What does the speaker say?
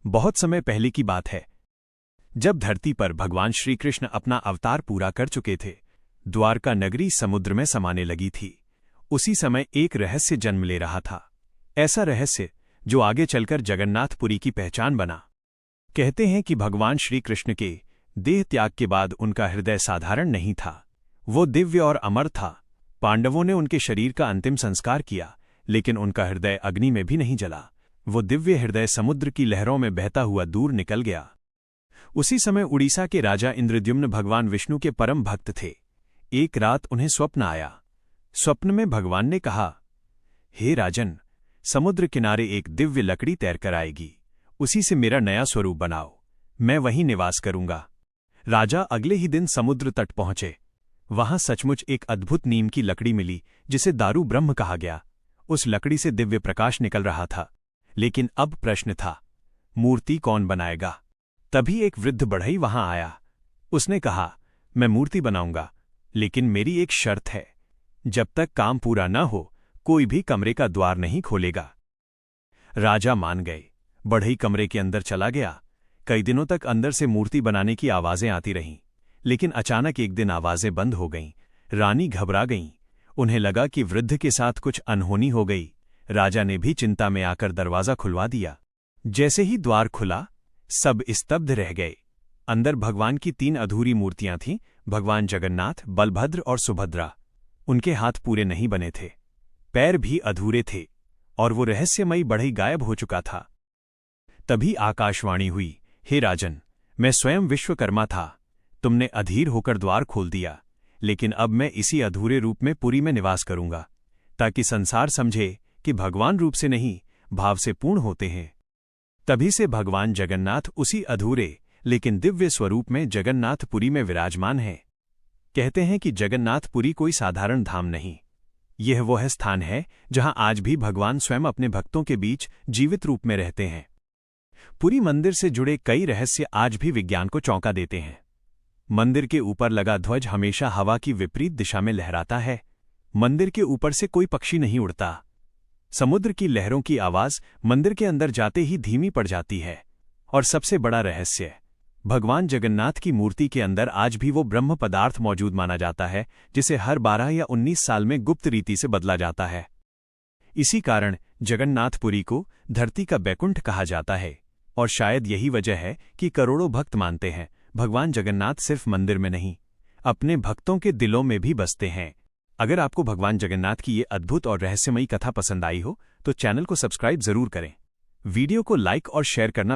बहुत समय पहले की बात है, जब धरती पर भगवान श्री कृष्ण अपना अवतार पूरा कर चुके थे। द्वारका नगरी समुद्र में समाने लगी थी। उसी समय एक रहस्य जन्म ले रहा था, ऐसा रहस्य जो आगे चलकर जगन्नाथपुरी की पहचान बना। कहते हैं कि भगवान श्री कृष्ण के देह त्याग के बाद उनका हृदय साधारण नहीं था, वो दिव्य और अमर था। पांडवों ने उनके शरीर का अंतिम संस्कार किया, लेकिन उनका हृदय अग्नि में भी नहीं जला। वो दिव्य हृदय समुद्र की लहरों में बहता हुआ दूर निकल गया। उसी समय उड़ीसा के राजा इंद्रद्युम्न भगवान विष्णु के परम भक्त थे। एक रात उन्हें स्वप्न आया। स्वप्न में भगवान ने कहा, हे राजन, समुद्र किनारे एक दिव्य लकड़ी तैरकर आएगी, उसी से मेरा नया स्वरूप बनाओ, मैं वहीं निवास करूंगा। राजा अगले ही दिन समुद्र तट पहुंचे। वहां सचमुच एक अद्भुत नीम की लकड़ी मिली, जिसे दारू ब्रह्म कहा गया। उस लकड़ी से दिव्य प्रकाश निकल रहा था। लेकिन अब प्रश्न था, मूर्ति कौन बनाएगा? तभी एक वृद्ध बढ़ई वहां आया। उसने कहा, मैं मूर्ति बनाऊंगा, लेकिन मेरी एक शर्त है, जब तक काम पूरा न हो कोई भी कमरे का द्वार नहीं खोलेगा। राजा मान गए। बढ़ई कमरे के अंदर चला गया। कई दिनों तक अंदर से मूर्ति बनाने की आवाजें आती रहीं, लेकिन अचानक एक दिन आवाजें बंद हो गईं। रानी घबरा गईं। उन्हें लगा कि वृद्ध के साथ कुछ अनहोनी हो गई। राजा ने भी चिंता में आकर दरवाजा खुलवा दिया। जैसे ही द्वार खुला, सब स्तब्ध रह गए। अंदर भगवान की 3 अधूरी मूर्तियां थीं, भगवान जगन्नाथ, बलभद्र और सुभद्रा। उनके हाथ पूरे नहीं बने थे, पैर भी अधूरे थे, और वो रहस्यमयी बढ़ई गायब हो चुका था। तभी आकाशवाणी हुई, हे राजन, मैं स्वयं विश्वकर्मा था। तुमने अधीर होकर द्वार खोल दिया, लेकिन अब मैं इसी अधूरे रूप में पुरी में निवास करूंगा, ताकि संसार समझे कि भगवान रूप से नहीं, भाव से पूर्ण होते हैं। तभी से भगवान जगन्नाथ उसी अधूरे लेकिन दिव्य स्वरूप में जगन्नाथपुरी में विराजमान हैं। कहते हैं कि जगन्नाथपुरी कोई साधारण धाम नहीं, यह वह स्थान है जहां आज भी भगवान स्वयं अपने भक्तों के बीच जीवित रूप में रहते हैं। पुरी मंदिर से जुड़े कई रहस्य आज भी विज्ञान को चौंका देते हैं। मंदिर के ऊपर लगा ध्वज हमेशा हवा की विपरीत दिशा में लहराता है। मंदिर के ऊपर से कोई पक्षी नहीं उड़ता। समुद्र की लहरों की आवाज मंदिर के अंदर जाते ही धीमी पड़ जाती है। और सबसे बड़ा रहस्य, भगवान जगन्नाथ की मूर्ति के अंदर आज भी वो ब्रह्म पदार्थ मौजूद माना जाता है, जिसे हर 12 या 19 साल में गुप्त रीति से बदला जाता है। इसी कारण जगन्नाथपुरी को धरती का बैकुंठ कहा जाता है। और शायद यही वजह है कि करोड़ों भक्त मानते हैं, भगवान जगन्नाथ सिर्फ मंदिर में नहीं, अपने भक्तों के दिलों में भी बसते हैं। अगर आपको भगवान जगन्नाथ की ये अद्भुत और रहस्यमयी कथा पसंद आई हो, तो चैनल को सब्सक्राइब जरूर करें। वीडियो को लाइक और शेयर करना